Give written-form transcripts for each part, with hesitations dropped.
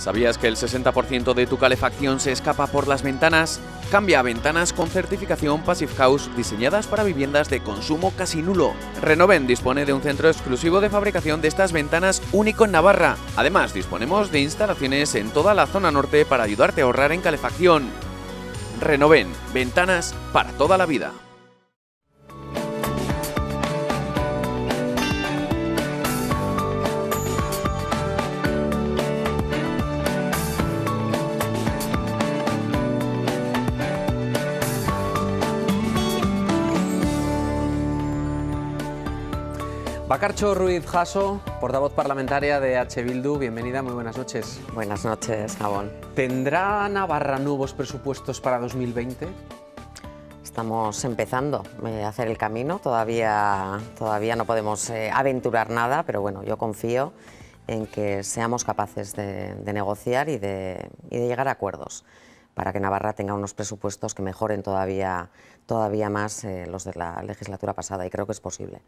¿Sabías que el 60% de tu calefacción se escapa por las ventanas? Cambia a ventanas con certificación Passive House diseñadas para viviendas de consumo casi nulo. Renoven dispone de un centro exclusivo de fabricación de estas ventanas único en Navarra. Además, disponemos de instalaciones en toda la zona norte para ayudarte a ahorrar en calefacción. Renoven, ventanas para toda la vida. Bakartxo Ruiz Jasso, portavoz parlamentaria de H. Bildu, bienvenida, muy buenas noches. Buenas noches, Gabón. ¿Tendrá Navarra nuevos presupuestos para 2020? Estamos empezando a hacer el camino, todavía no podemos aventurar nada, pero bueno, yo confío en que seamos capaces de negociar y de llegar a acuerdos para que Navarra tenga unos presupuestos que mejoren todavía más los de la legislatura pasada, y creo que es posible.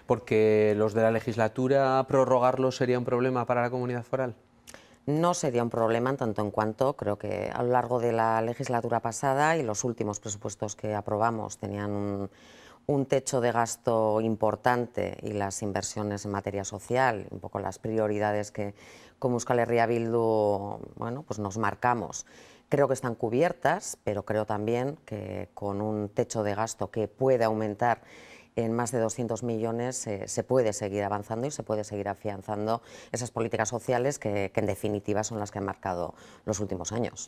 Porque los de la legislatura, prorrogarlos sería un problema para la comunidad foral. No sería un problema en tanto en cuanto creo que a lo largo de la legislatura pasada y los últimos presupuestos que aprobamos tenían un techo de gasto importante, y las inversiones en materia social, un poco las prioridades que como Euskal Herria Bildu pues nos marcamos. Creo que están cubiertas, pero creo también que con un techo de gasto que puede aumentar en más de 200 millones se puede seguir avanzando y se puede seguir afianzando esas políticas sociales que en definitiva son las que han marcado los últimos años.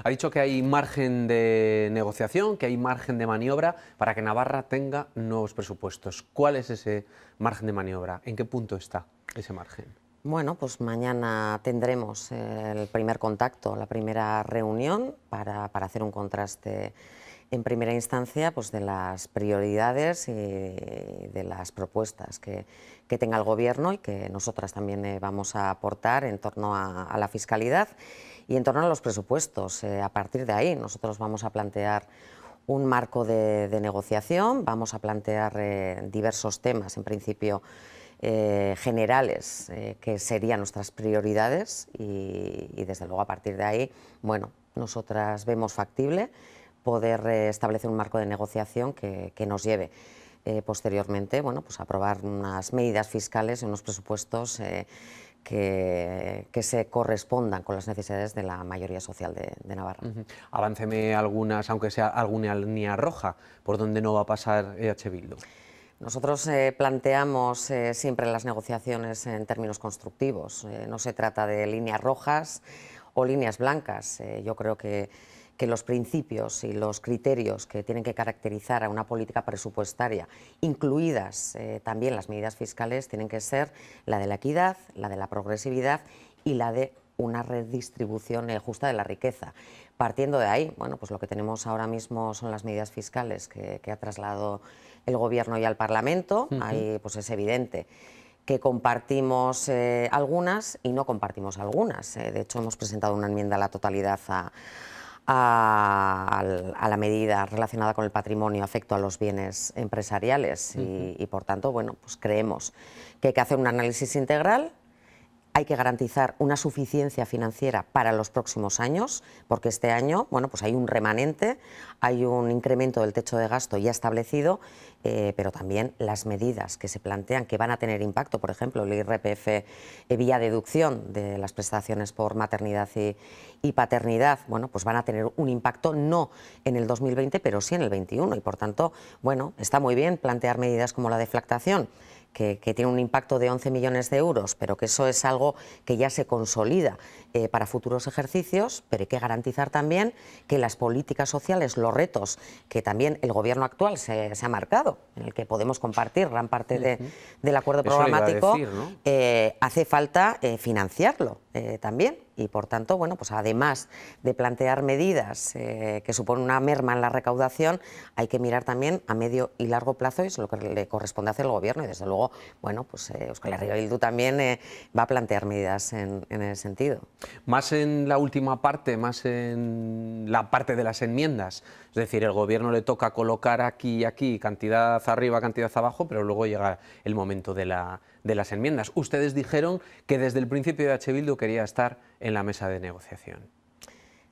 Ha dicho que hay margen de negociación, que hay margen de maniobra para que Navarra tenga nuevos presupuestos. ¿Cuál es ese margen de maniobra? ¿En qué punto está ese margen? Bueno, pues mañana tendremos el primer contacto, la primera reunión para hacer un contraste en primera instancia pues de las prioridades y de las propuestas que tenga el Gobierno y que nosotras también vamos a aportar en torno a la fiscalidad y en torno a los presupuestos. A partir de ahí nosotros vamos a plantear un marco de negociación, vamos a plantear diversos temas, en principio generales, que serían nuestras prioridades y desde luego a partir de ahí, bueno, nosotras vemos factible poder establecer un marco de negociación que nos lleve posteriormente pues a aprobar unas medidas fiscales y unos presupuestos que se correspondan con las necesidades de la mayoría social de Navarra. Avánceme algunas, aunque sea alguna línea roja, por donde no va a pasar H. Bildu. Nosotros planteamos siempre las negociaciones en términos constructivos. No se trata de líneas rojas o líneas blancas. Yo creo que los principios y los criterios que tienen que caracterizar a una política presupuestaria, incluidas también las medidas fiscales, tienen que ser la de la equidad, la de la progresividad y la de una redistribución justa de la riqueza. Partiendo de ahí, bueno, pues lo que tenemos ahora mismo son las medidas fiscales que ha trasladado el Gobierno y al Parlamento. Ahí pues es evidente que compartimos algunas y no compartimos algunas. De hecho, hemos presentado una enmienda a la totalidad a la medida relacionada con el patrimonio afecto a los bienes empresariales y por tanto, bueno, pues creemos que hay que hacer un análisis integral. Hay que garantizar una suficiencia financiera para los próximos años, porque este año, bueno, pues hay un remanente, hay un incremento del techo de gasto ya establecido, pero también las medidas que se plantean que van a tener impacto, por ejemplo, el IRPF vía deducción de las prestaciones por maternidad y paternidad, bueno, pues van a tener un impacto no en el 2020, pero sí en el 21, y por tanto, bueno, está muy bien plantear medidas como la deflactación, que tiene un impacto de 11 millones de euros, pero que eso es algo que ya se consolida para futuros ejercicios, pero hay que garantizar también que las políticas sociales, los retos que también el Gobierno actual se ha marcado, en el que podemos compartir gran parte del acuerdo programático, hace falta financiarlo también. Y por tanto, bueno, pues además de plantear medidas que suponen una merma en la recaudación, hay que mirar también a medio y largo plazo, y eso es lo que le corresponde hacer al Gobierno, y desde luego luego, bueno, pues Euskal Herria Bildu también va a plantear medidas en ese sentido. Más en la última parte, más en la parte de las enmiendas. Es decir, el Gobierno le toca colocar aquí y aquí cantidad arriba, cantidad abajo, pero luego llega el momento de las enmiendas. Ustedes dijeron que desde el principio de H. Bildu quería estar en la mesa de negociación.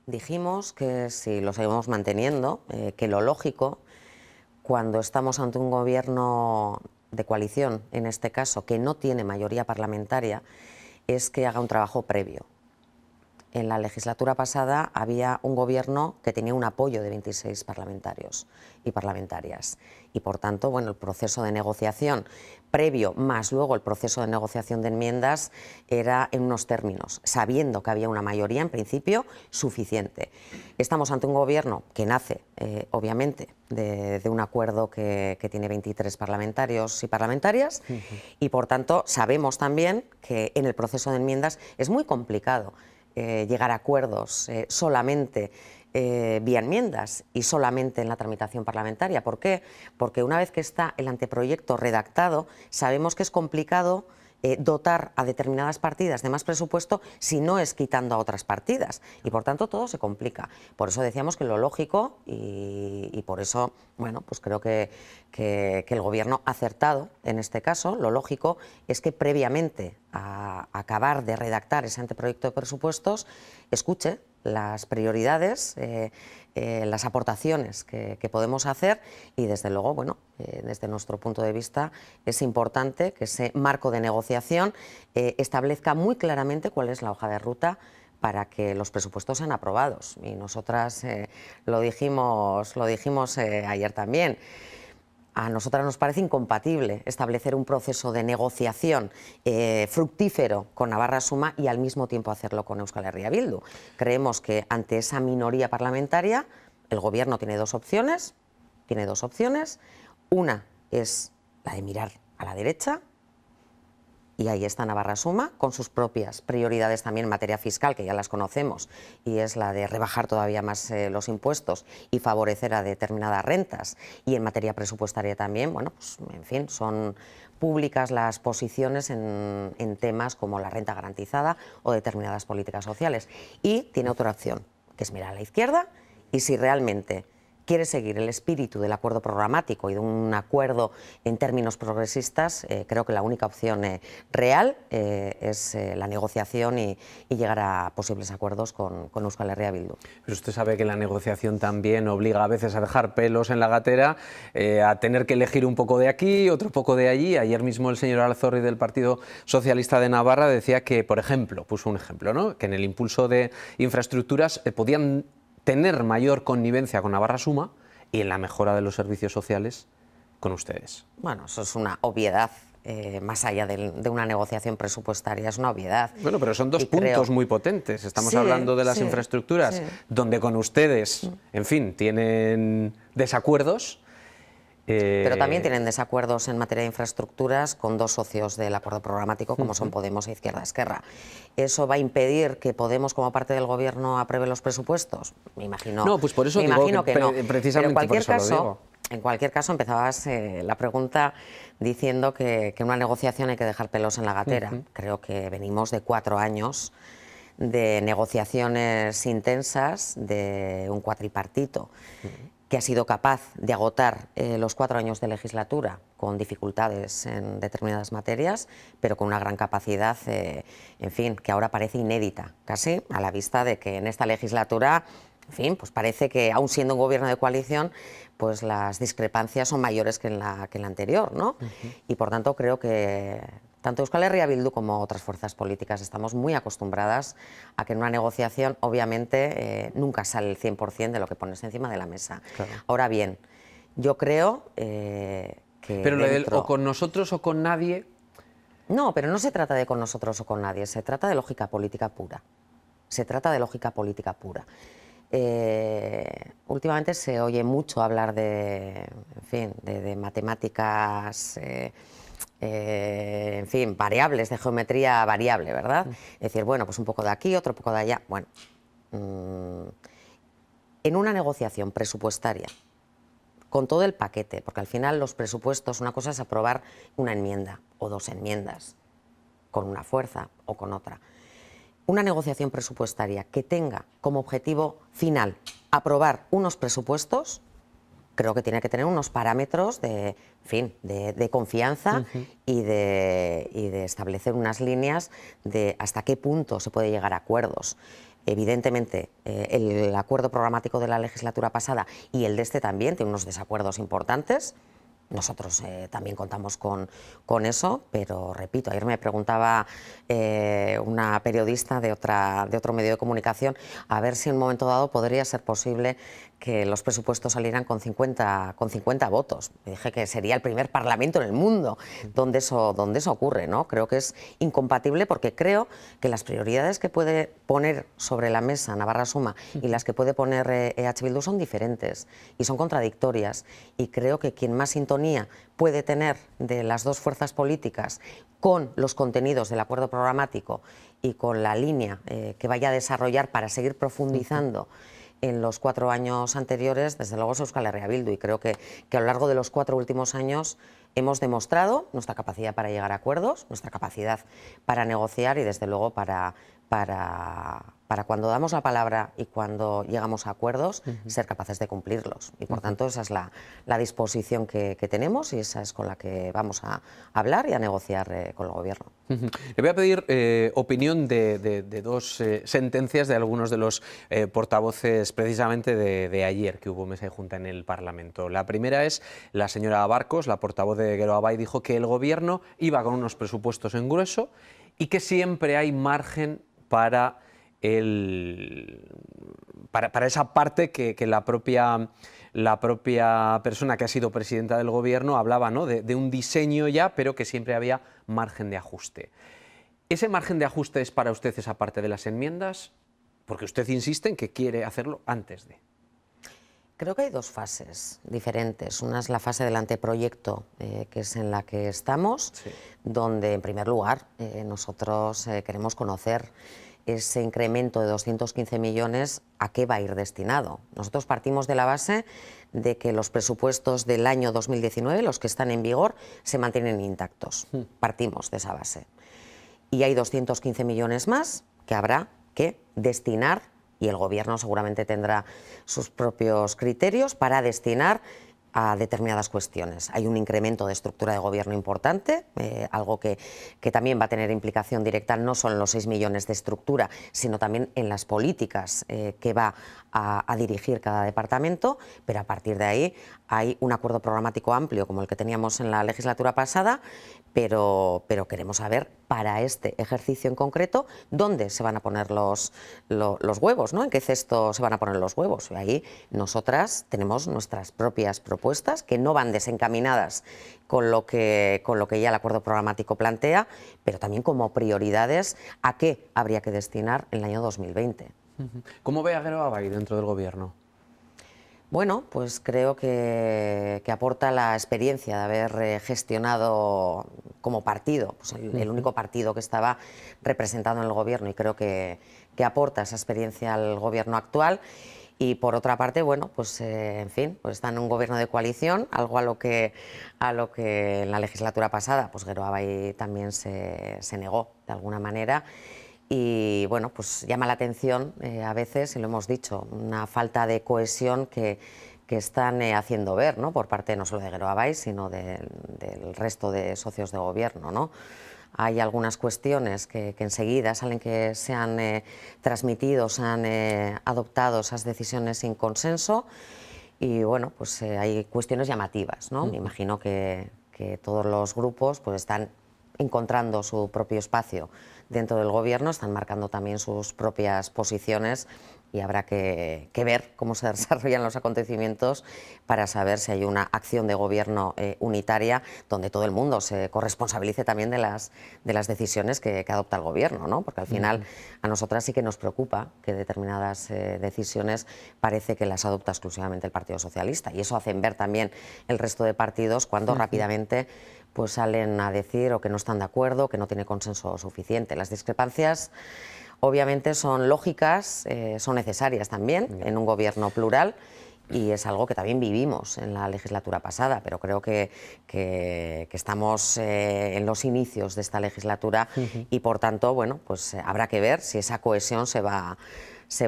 Dijimos que si lo seguimos manteniendo, que lo lógico, cuando estamos ante un gobierno de coalición, en este caso, que no tiene mayoría parlamentaria, es que haga un trabajo previo. En la legislatura pasada había un gobierno que tenía un apoyo de 26 parlamentarios y parlamentarias. Y por tanto, bueno, el proceso de negociación previo, más luego el proceso de negociación de enmiendas, era en unos términos, sabiendo que había una mayoría, en principio, suficiente. Estamos ante un gobierno que nace, obviamente, de un acuerdo que tiene 23 parlamentarios y parlamentarias, y por tanto sabemos también que en el proceso de enmiendas es muy complicado llegar a acuerdos solamente vía enmiendas y solamente en la tramitación parlamentaria. ¿Por qué? Porque una vez que está el anteproyecto redactado, sabemos que es complicado dotar a determinadas partidas de más presupuesto si no es quitando a otras partidas, y por tanto todo se complica. Por eso decíamos que lo lógico, y por eso, bueno, pues creo que el Gobierno ha acertado en este caso, lo lógico es que previamente a acabar de redactar ese anteproyecto de presupuestos escuche las prioridades, las aportaciones que podemos hacer, y desde luego, bueno, desde nuestro punto de vista es importante que ese marco de negociación establezca muy claramente cuál es la hoja de ruta para que los presupuestos sean aprobados. Y nosotras lo dijimos ayer también. A nosotras nos parece incompatible establecer un proceso de negociación fructífero con Navarra Suma y al mismo tiempo hacerlo con Euskal Herria Bildu. Creemos que ante esa minoría parlamentaria el Gobierno tiene dos opciones. Una es la de mirar a la derecha, y ahí está Navarra Suma, con sus propias prioridades también en materia fiscal, que ya las conocemos, y es la de rebajar todavía más los impuestos y favorecer a determinadas rentas. Y en materia presupuestaria también, bueno, pues en fin, son públicas las posiciones en temas como la renta garantizada o determinadas políticas sociales. Y tiene otra opción, que es mirar a la izquierda, y si realmente quiere seguir el espíritu del acuerdo programático y de un acuerdo en términos progresistas, creo que la única opción real es la negociación y llegar a posibles acuerdos con Euskal Herria Bildu. Pero usted sabe que la negociación también obliga a veces a dejar pelos en la gatera, a tener que elegir un poco de aquí, otro poco de allí. Ayer mismo el señor Alzorri del Partido Socialista de Navarra decía que, por ejemplo, puso un ejemplo, ¿no?, que en el impulso de infraestructuras podían tener mayor connivencia con Navarra Suma y en la mejora de los servicios sociales con ustedes. Bueno, eso es una obviedad, más allá de una negociación presupuestaria, es una obviedad. Bueno, pero son dos puntos muy potentes. Estamos hablando de las infraestructuras, donde con ustedes, en fin, tienen desacuerdos. Pero también tienen desacuerdos en materia de infraestructuras con dos socios del acuerdo programático, como son Podemos e Izquierda Esquerra. ¿Eso va a impedir que Podemos, como parte del Gobierno, apruebe los presupuestos? Me imagino, no, pues por eso digo que no. Precisamente por eso lo digo. En cualquier caso, empezabas la pregunta diciendo que en una negociación hay que dejar pelos en la gatera. Creo que venimos de 4 años de negociaciones intensas, de un cuatripartito, que ha sido capaz de agotar los 4 años de legislatura con dificultades en determinadas materias, pero con una gran capacidad, en fin, que ahora parece inédita, casi a la vista de que en esta legislatura, en fin, pues parece que, aun siendo un gobierno de coalición, pues las discrepancias son mayores que en la anterior, ¿no? Y por tanto creo que tanto Euskal Herria Bildu como otras fuerzas políticas estamos muy acostumbradas a que en una negociación, obviamente, nunca sale el 100% de lo que pones encima de la mesa. Claro. Ahora bien, yo creo que... Pero lo del o con nosotros o con nadie... No, pero no se trata de con nosotros o con nadie, se trata de lógica política pura. Se trata de lógica política pura. Últimamente se oye mucho hablar de, en fin, de matemáticas... en fin, variables, de geometría variable, ¿verdad? Es decir, bueno, pues un poco de aquí, otro poco de allá. Bueno, en una negociación presupuestaria con todo el paquete, porque al final los presupuestos, una cosa es aprobar una enmienda o 2 enmiendas, con una fuerza o con otra. Una negociación presupuestaria que tenga como objetivo final aprobar unos presupuestos, creo que tiene que tener unos parámetros de, en fin, de confianza y de establecer unas líneas de hasta qué punto se puede llegar a acuerdos. Evidentemente, el acuerdo programático de la legislatura pasada y el de este también tiene unos desacuerdos importantes. Nosotros también contamos con eso, pero repito, ayer me preguntaba una periodista de otro medio de comunicación a ver si en un momento dado podría ser posible que los presupuestos salieran con 50 votos. Me dije que sería el primer parlamento en el mundo donde eso ocurre, ¿no? Creo que es incompatible porque creo que las prioridades que puede poner sobre la mesa Navarra Suma y las que puede poner EH Bildu son diferentes y son contradictorias, y creo que quien más sintonía puede tener de las dos fuerzas políticas con los contenidos del acuerdo programático y con la línea que vaya a desarrollar para seguir profundizando en los 4 años anteriores, desde luego es Euskal Herria Bildu, y creo que a lo largo de los 4 últimos años hemos demostrado nuestra capacidad para llegar a acuerdos, nuestra capacidad para negociar y desde luego para cuando damos la palabra y cuando llegamos a acuerdos, ser capaces de cumplirlos. Y por tanto esa es la disposición que tenemos y esa es con la que vamos a hablar y a negociar con el Gobierno. Le voy a pedir opinión de 2 sentencias de algunos de los portavoces precisamente de ayer que hubo mesa de junta en el Parlamento. La primera es la señora Barcos, la portavoz de Geroa Bai, dijo que el Gobierno iba con unos presupuestos en grueso y que siempre hay margen para esa parte que la propia persona que ha sido presidenta del Gobierno hablaba, ¿no? de un diseño ya, pero que siempre había margen de ajuste. ¿Ese margen de ajuste es para usted esa parte de las enmiendas? Porque usted insiste en que quiere hacerlo antes de. Creo que hay 2 fases diferentes. Una es la fase del anteproyecto, que es en la que estamos, sí, donde en primer lugar nosotros queremos conocer ese incremento de 215 millones, ¿a qué va a ir destinado? Nosotros partimos de la base de que los presupuestos del año 2019, los que están en vigor, se mantienen intactos. Partimos de esa base. Y hay 215 millones más que habrá que destinar, y el Gobierno seguramente tendrá sus propios criterios para destinar a determinadas cuestiones. Hay un incremento de estructura de Gobierno importante, algo que también va a tener implicación directa no solo en los 6 millones de estructura, sino también en las políticas que va a dirigir cada departamento, pero a partir de ahí hay un acuerdo programático amplio como el que teníamos en la legislatura pasada, pero queremos saber para este ejercicio en concreto dónde se van a poner los huevos, ¿no? En qué cesto se van a poner los huevos. Y ahí nosotras tenemos nuestras propias propuestas que no van desencaminadas con lo que ya el acuerdo programático plantea, pero también como prioridades a qué habría que destinar en el año 2020. ¿Cómo ve a Geroa Bai dentro del Gobierno? Bueno, pues creo que aporta la experiencia de haber gestionado como partido, pues el único partido que estaba representado en el Gobierno, y creo que aporta esa experiencia al Gobierno actual. Y por otra parte, bueno, pues en fin, pues está en un Gobierno de coalición, algo a lo que en la legislatura pasada pues Geroa Bai también se negó de alguna manera. Y bueno, pues llama la atención a veces, y lo hemos dicho, una falta de cohesión que están haciendo ver, ¿no? Por parte no solo de Geroa Bai, sino del resto de socios de Gobierno, ¿no? Hay algunas cuestiones que enseguida salen que se han transmitido, se han adoptado esas decisiones sin consenso, y bueno, pues hay cuestiones llamativas, ¿no? Me imagino que todos los grupos pues están encontrando su propio espacio dentro del Gobierno, están marcando también sus propias posiciones, y habrá que ver cómo se desarrollan los acontecimientos para saber si hay una acción de Gobierno unitaria donde todo el mundo se corresponsabilice también de las decisiones que adopta el Gobierno, ¿no? Porque al final a nosotras sí que nos preocupa que determinadas decisiones parece que las adopta exclusivamente el Partido Socialista, y eso hacen ver también el resto de partidos cuando rápidamente pues salen a decir o que no están de acuerdo, que no tiene consenso suficiente. Las discrepancias obviamente son lógicas, son necesarias también en un Gobierno plural, y es algo que también vivimos en la legislatura pasada, pero creo que estamos en los inicios de esta legislatura y, por tanto, bueno, pues habrá que ver si esa cohesión se va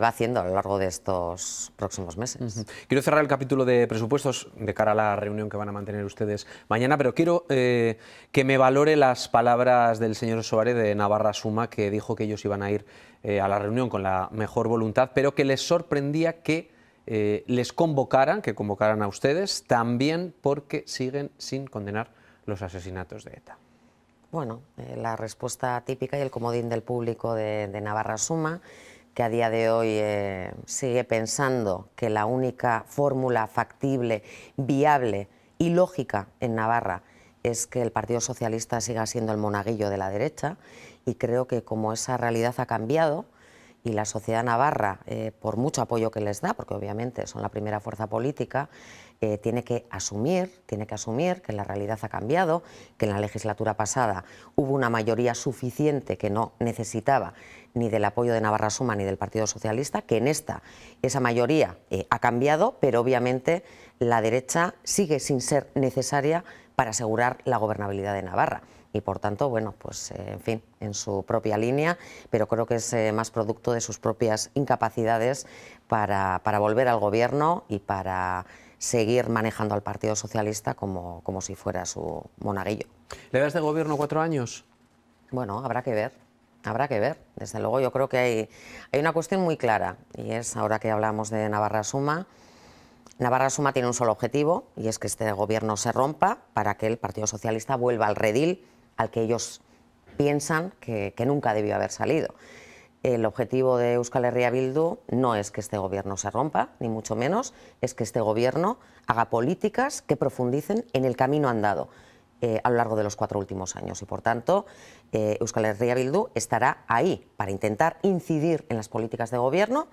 haciendo a lo largo de estos próximos meses. Quiero cerrar el capítulo de presupuestos de cara a la reunión que van a mantener ustedes mañana, pero quiero que me valore las palabras del señor Soares de Navarra Suma, que dijo que ellos iban a ir a la reunión con la mejor voluntad, pero que les sorprendía que les convocaran, que convocaran a ustedes, también porque siguen sin condenar los asesinatos de ETA. Bueno, la respuesta típica y el comodín del público de Navarra Suma, que a día de hoy sigue pensando que la única fórmula factible, viable y lógica en Navarra es que el Partido Socialista siga siendo el monaguillo de la derecha, y creo que como esa realidad ha cambiado y la sociedad navarra, por mucho apoyo que les da, porque obviamente son la primera fuerza política, tiene que asumir que la realidad ha cambiado, que en la legislatura pasada hubo una mayoría suficiente que no necesitaba ni del apoyo de Navarra Suma ni del Partido Socialista, que en esta esa mayoría ha cambiado, pero obviamente la derecha sigue sin ser necesaria para asegurar la gobernabilidad de Navarra. Y por tanto, bueno, pues en fin, en su propia línea, pero creo que es más producto de sus propias incapacidades para volver al gobierno y para seguir manejando al Partido Socialista como si fuera su monaguillo. ¿Le das de gobierno 4 años? Bueno, habrá que ver. Habrá que ver. Desde luego yo creo que hay una cuestión muy clara, y es, ahora que hablamos de Navarra Suma tiene un solo objetivo, y es que este gobierno se rompa para que el Partido Socialista vuelva al redil al que ellos piensan que nunca debió haber salido. El objetivo de Euskal Herria Bildu no es que este gobierno se rompa, ni mucho menos, es que este gobierno haga políticas que profundicen en el camino andado a lo largo de los 4 últimos años, y por tanto Euskal Herria Bildu estará ahí para intentar incidir en las políticas de gobierno,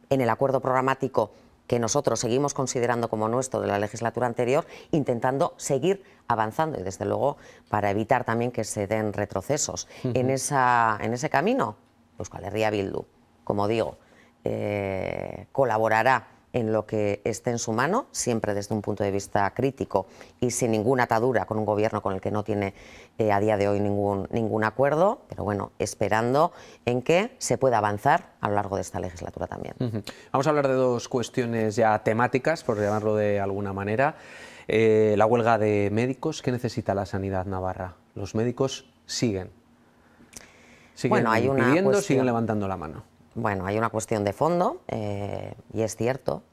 en el acuerdo programático que nosotros seguimos considerando como nuestro de la legislatura anterior, intentando seguir avanzando y, desde luego, para evitar también que se den retrocesos. En ese camino, Euskal Herria Bildu, como digo, colaborará en lo que esté en su mano, siempre desde un punto de vista crítico y sin ninguna atadura con un gobierno con el que no tiene a día de hoy ningún acuerdo, pero bueno, esperando en que se pueda avanzar a lo largo de esta legislatura también. Vamos a hablar de 2 cuestiones ya temáticas, por llamarlo de alguna manera. La huelga de médicos. ¿Qué necesita la sanidad navarra? Los médicos siguen bueno, hay una pidiendo, cuestión, siguen levantando la mano. Bueno, hay una cuestión de fondo, y es cierto,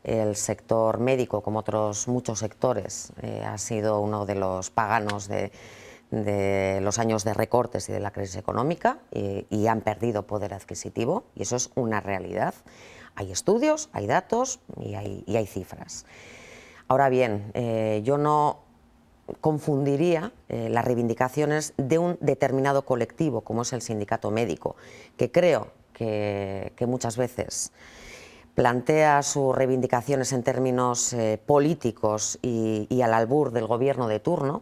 el sector médico, como otros muchos sectores, ha sido uno de los paganos de los años de recortes y de la crisis económica, y han perdido poder adquisitivo, y eso es una realidad. Hay estudios, hay datos y hay cifras. Ahora bien, yo no confundiría las reivindicaciones de un determinado colectivo, como es el sindicato médico, que creo que muchas veces plantea sus reivindicaciones en términos políticos y al albur del gobierno de turno,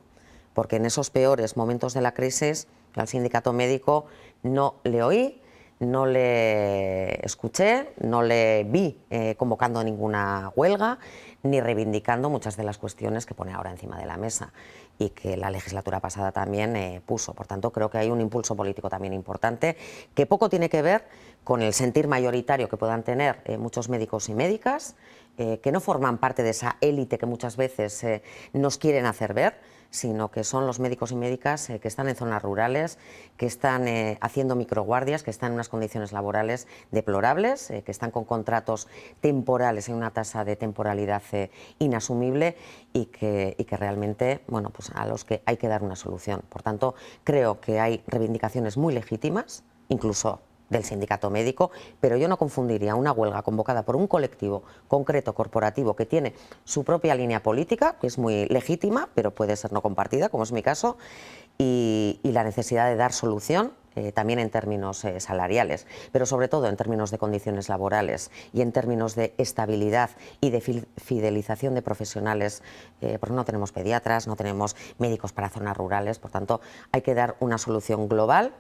porque en esos peores momentos de la crisis al sindicato médico no le oí, no le escuché, no le vi convocando ninguna huelga, ni reivindicando muchas de las cuestiones que pone ahora encima de la mesa y que la legislatura pasada también puso. Por tanto, creo que hay un impulso político también importante, que poco tiene que ver con el sentir mayoritario que puedan tener muchos médicos y médicas, que no forman parte de esa élite que muchas veces nos quieren hacer ver, sino que son los médicos y médicas que están en zonas rurales, que están haciendo microguardias, que están en unas condiciones laborales deplorables, que están con contratos temporales en una tasa de temporalidad inasumible y que realmente, bueno, pues a los que hay que dar una solución. Por tanto, creo que hay reivindicaciones muy legítimas, incluso del sindicato médico, pero yo no confundiría una huelga convocada por un colectivo concreto corporativo que tiene su propia línea política, que es muy legítima, pero puede ser no compartida, como es mi caso, y la necesidad de dar solución también en términos salariales, pero sobre todo en términos de condiciones laborales y en términos de estabilidad y de fidelización de profesionales, porque no tenemos pediatras, no tenemos médicos para zonas rurales, por tanto hay que dar una solución global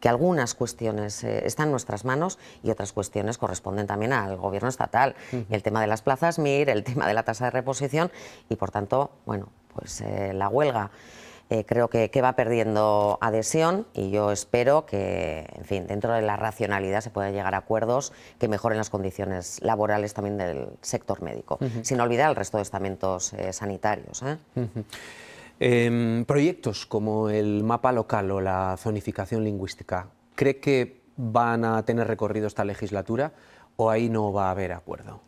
que algunas cuestiones están en nuestras manos y otras cuestiones corresponden también al gobierno estatal. El tema de las plazas MIR, el tema de la tasa de reposición y, por tanto, bueno, pues la huelga creo que va perdiendo adhesión y yo espero que, en fin, dentro de la racionalidad se pueda llegar a acuerdos que mejoren las condiciones laborales también del sector médico, sin olvidar el resto de estamentos sanitarios. Proyectos como el mapa local o la zonificación lingüística, ¿cree que van a tener recorrido esta legislatura o ahí no va a haber acuerdo?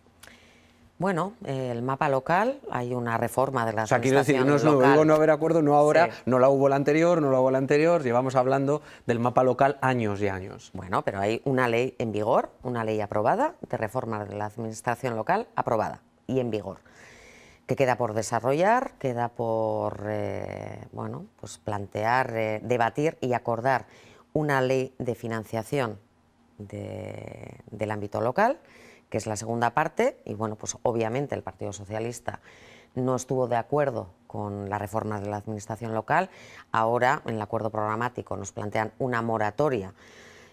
Bueno, el mapa local, hay una reforma de la Quiero decir, administración no es nuevo, local. digo no haber acuerdo, no ahora, Sí. no la hubo la anterior, no la hubo la anterior, llevamos hablando del mapa local años y años. Bueno, pero hay una ley en vigor, una ley aprobada de reforma de la administración local, aprobada y en vigor, que queda por desarrollar, queda por bueno, pues plantear, debatir y acordar una ley de financiación del ámbito local, que es la segunda parte, y bueno, pues obviamente el Partido Socialista no estuvo de acuerdo con la reforma de la administración local. Ahora, en el acuerdo programático, nos plantean una moratoria.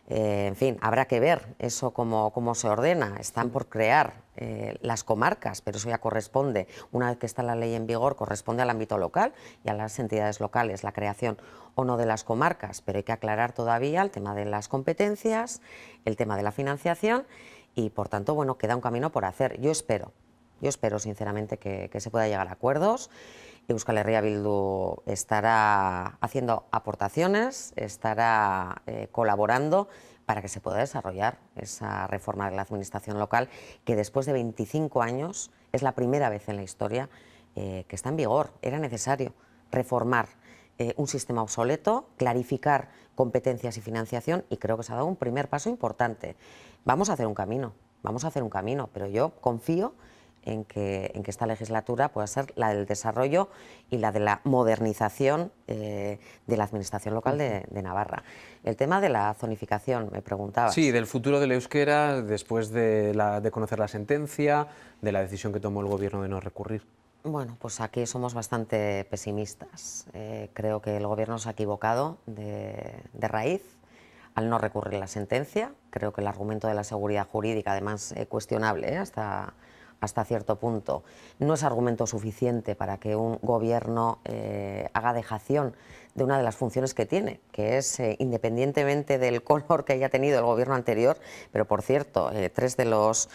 En fin, habrá que ver eso cómo se ordena. Están por crear las comarcas, pero eso ya corresponde, una vez que está la ley en vigor, corresponde al ámbito local y a las entidades locales, la creación o no de las comarcas, pero hay que aclarar todavía el tema de las competencias, el tema de la financiación y, por tanto, bueno, queda un camino por hacer. Yo espero sinceramente que se pueda llegar a acuerdos. Euskal Herria Bildu estará haciendo aportaciones, estará colaborando para que se pueda desarrollar esa reforma de la administración local, que después de 25 años es la primera vez en la historia que está en vigor. Era necesario reformar un sistema obsoleto, clarificar competencias y financiación, y creo que se ha dado un primer paso importante. Vamos a hacer un camino, pero yo confío en que esta legislatura pueda ser la del desarrollo y la de la modernización de la administración local de Navarra. El tema de la zonificación, me preguntabas. Sí, del futuro del euskera después de conocer la sentencia, de la decisión que tomó el gobierno de no recurrir. Bueno, pues aquí somos bastante pesimistas. Creo que el gobierno se ha equivocado de raíz al no recurrir a la sentencia. Creo que el argumento de la seguridad jurídica, además cuestionable hasta cierto punto, no es argumento suficiente para que un gobierno haga dejación de una de las funciones que tiene, que es, independientemente del color que haya tenido el gobierno anterior, pero por cierto, 3 de los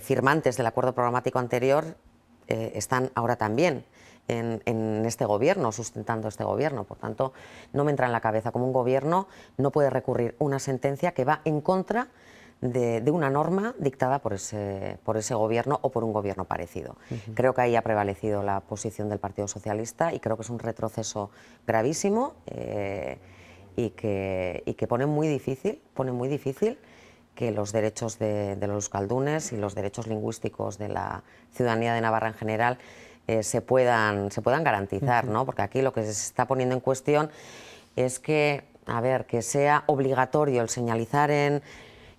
firmantes del acuerdo programático anterior están ahora también en este gobierno, sustentando este gobierno. Por tanto, no me entra en la cabeza cómo un gobierno no puede recurrir una sentencia que va en contra de una norma dictada por ese gobierno o por un gobierno parecido. Creo que ahí ha prevalecido la posición del Partido Socialista y creo que es un retroceso gravísimo y que pone muy difícil que los derechos de los euskaldunes y los derechos lingüísticos de la ciudadanía de Navarra en general se puedan garantizar, ¿no? Porque aquí lo que se está poniendo en cuestión es que, que sea obligatorio el señalizar en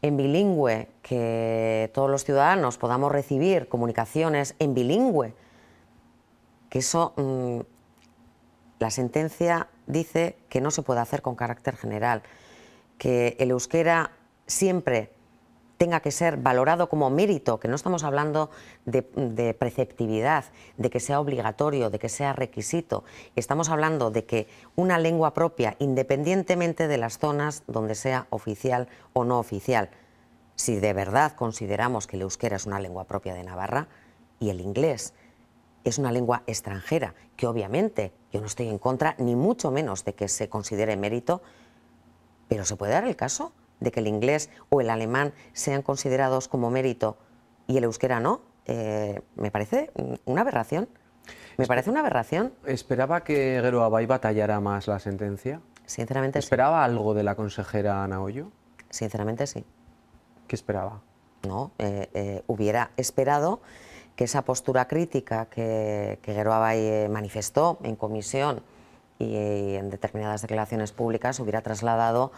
bilingüe, que todos los ciudadanos podamos recibir comunicaciones en bilingüe, que eso la sentencia dice que no se puede hacer con carácter general, que el euskera siempre tenga que ser valorado como mérito, que no estamos hablando de preceptividad, de que sea obligatorio, de que sea requisito. Estamos hablando de que una lengua propia, independientemente de las zonas donde sea oficial o no oficial, si de verdad consideramos que el euskera es una lengua propia de Navarra y el inglés es una lengua extranjera, que obviamente yo no estoy en contra, ni mucho menos de que se considere mérito, pero se puede dar el caso de que el inglés o el alemán sean considerados como mérito y el euskera no. Me parece una aberración. ¿Esperaba que Geroa batallara más la sentencia? Sinceramente sí. ¿Esperaba algo de la consejera Ana Ollo? Sinceramente sí. ¿Qué esperaba? No, hubiera esperado que esa postura crítica que Geroa manifestó en comisión y en determinadas declaraciones públicas hubiera trasladado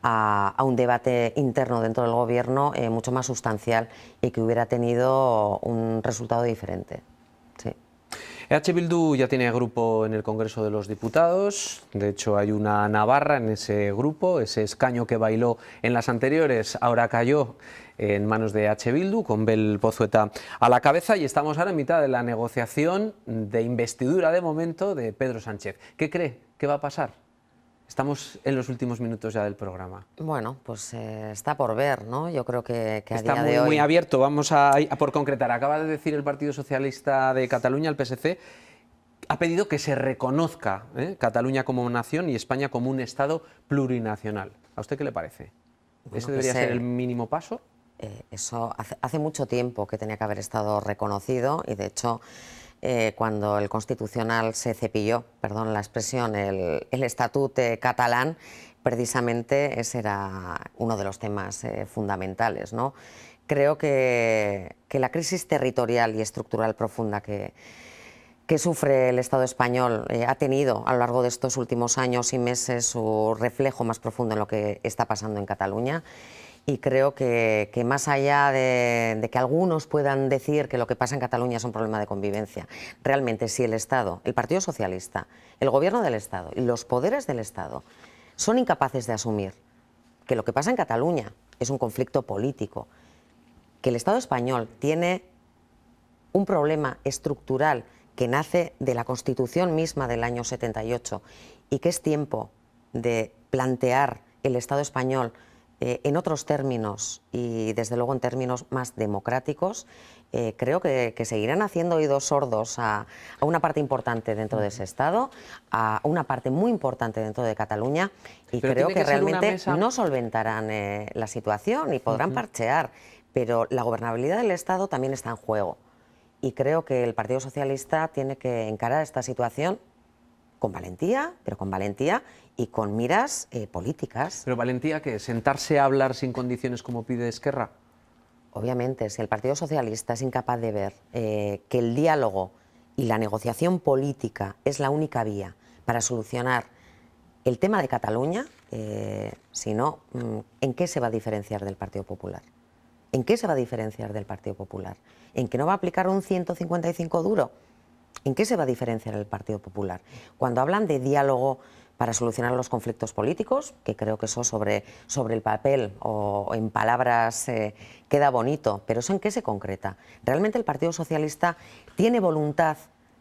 a un debate interno dentro del gobierno mucho más sustancial y que hubiera tenido un resultado diferente. Sí. EH Bildu ya tiene grupo en el Congreso de los Diputados, de hecho hay una navarra en ese grupo, ese escaño que bailó en las anteriores ahora cayó en manos de EH Bildu, con Bel Pozueta a la cabeza, y estamos ahora en mitad de la negociación de investidura de momento de Pedro Sánchez. ¿Qué cree? ¿Qué va a pasar? Estamos en los últimos minutos ya del programa. Bueno, pues está por ver, ¿no? Yo creo que a está día de hoy... muy abierto. Vamos a por concretar. Acaba de decir el Partido Socialista de Cataluña, el PSC, ha pedido que se reconozca Cataluña como nación y España como un Estado plurinacional. ¿A usted qué le parece? Bueno, ¿Ese debería ser el mínimo paso? Eso hace mucho tiempo que tenía que haber estado reconocido y, de hecho, cuando el Constitucional se cepilló, perdón la expresión, el Estatut catalán, precisamente ese era uno de los temas fundamentales, ¿no? Creo que la crisis territorial y estructural profunda que sufre el Estado español ha tenido a lo largo de estos últimos años y meses su reflejo más profundo en lo que está pasando en Cataluña. Y creo que más allá de que algunos puedan decir que lo que pasa en Cataluña es un problema de convivencia, realmente si el Estado, el Partido Socialista, el Gobierno del Estado y los poderes del Estado son incapaces de asumir que lo que pasa en Cataluña es un conflicto político, que el Estado español tiene un problema estructural que nace de la Constitución misma del año 78 y que es tiempo de plantear el Estado español en otros términos y desde luego en términos más democráticos, creo que seguirán haciendo oídos sordos a una parte importante dentro de ese Estado, a una parte muy importante dentro de Cataluña, y creo que realmente no solventarán la situación y podrán parchear, pero la gobernabilidad del Estado también está en juego. Y creo que el Partido Socialista tiene que encarar esta situación con valentía, pero con valentía y con miras políticas. ¿Pero valentía qué? ¿Sentarse a hablar sin condiciones como pide Esquerra? Obviamente, si el Partido Socialista es incapaz de ver que el diálogo y la negociación política es la única vía para solucionar el tema de Cataluña, si no, ¿en qué se va a diferenciar del Partido Popular? ¿En qué se va a diferenciar del Partido Popular? ¿En que no va a aplicar un 155 duro? ¿En qué se va a diferenciar el Partido Popular? Cuando hablan de diálogo para solucionar los conflictos políticos, que creo que eso sobre el papel o en palabras queda bonito, pero ¿eso en qué se concreta? ¿Realmente el Partido Socialista tiene voluntad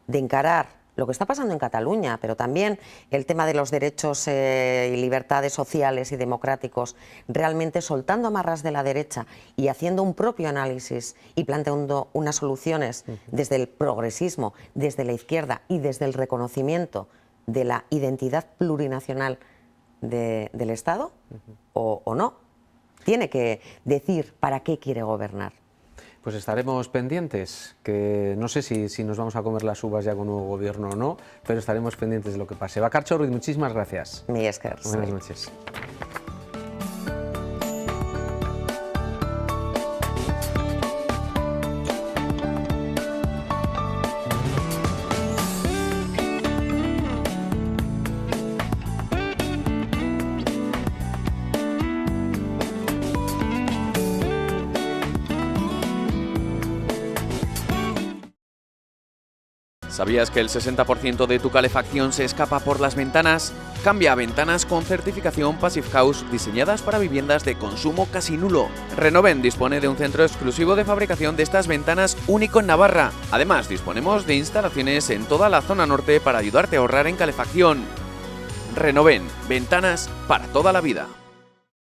de encarar lo que está pasando en Cataluña, pero también el tema de los derechos y libertades sociales y democráticos, realmente soltando amarras de la derecha y haciendo un propio análisis y planteando unas soluciones desde el progresismo, desde la izquierda y desde el reconocimiento de la identidad plurinacional del Estado, o no? Tiene que decir para qué quiere gobernar. Pues estaremos pendientes, que no sé si nos vamos a comer las uvas ya con nuevo gobierno o no, pero estaremos pendientes de lo que pase. Bakartxo Ruiz, muchísimas gracias. Mi esker. Buenas noches. ¿Sabías que el 60% de tu calefacción se escapa por las ventanas? Cambia a ventanas con certificación Passive House diseñadas para viviendas de consumo casi nulo. Renoven dispone de un centro exclusivo de fabricación de estas ventanas único en Navarra. Además, disponemos de instalaciones en toda la zona norte para ayudarte a ahorrar en calefacción. Renoven, ventanas para toda la vida.